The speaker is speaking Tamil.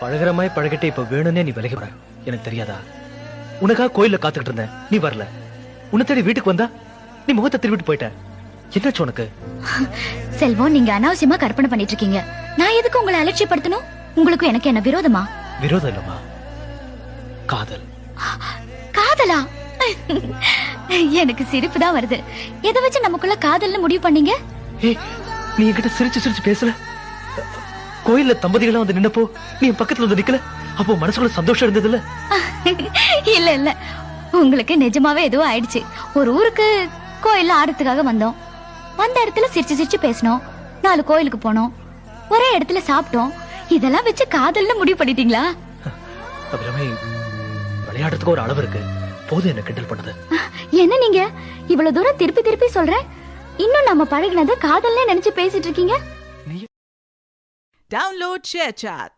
பழகுற மாதிரி பழகிட்டு இப்ப வேணும்னே நீ விலகி வர எனக்கு தெரியாதா? உனக்காக கோயில்ல காத்துக்கிட்டு இருந்தேன், நீ வரல. உன்னை தேடி வீட்டுக்கு வந்தா நீ முகத்தை திருவிட்டு போயிட்ட. என்னாச்சு உனக்கு? செல்வம், நீங்க அனாவசியமா கற்பனை பண்ணிட்டு இருக்கீங்க. நான் எதுக்கு உங்களை அலட்சியப்படுத்தணும்? உங்களுக்கு எனக்கு என்ன விரோதமா? விரோதம் இல்லம்மா, காதல். காதலா? எனக்கு சிரிப்பு தான் வருது. எதை வச்சு நமக்குள்ள காதல்னு முடிவு பண்ணீங்க? ஏய், நீ என்கிட்ட சிரிச்சு சிரிச்சு பேசல. கோயில்ல தம்பதிகளா வந்து நின்னப்போ நீ என் பக்கத்துல வந்து நிக்கல, அப்போ மனசுக்குள்ள சந்தோஷம் இருந்தது இல்ல? இல்ல இல்ல, உங்களுக்கு நிஜமாவே ஏதோ ஆயிடுச்சு. ஒரு ஊருக்கு கோயில்ல ஆடுறதுக்காக வந்தோம். வந்த இடத்துல சிரிச்சு சிரிச்சு பேசணும், 4 கோயிலுக்கு போனோம், ஒரே இடத்துல சாப்பிட்டோம். இதெல்லாம் வச்சு காதல்னு முடிவு பண்ணிட்டீங்களா? அப்புறமே விளையாடுறதுக்கு ஒரு அளவு இருக்கு, போதும் என்ன கிண்டல் பண்ணது. என்ன நீங்க இவ்வளவு தூரம் திருப்பி திருப்பி சொல்ற? இன்னும் நம்ம பழகினத காதல்னே நினைச்சு பேசிட்டு இருக்கீங்க. Download ShareChat.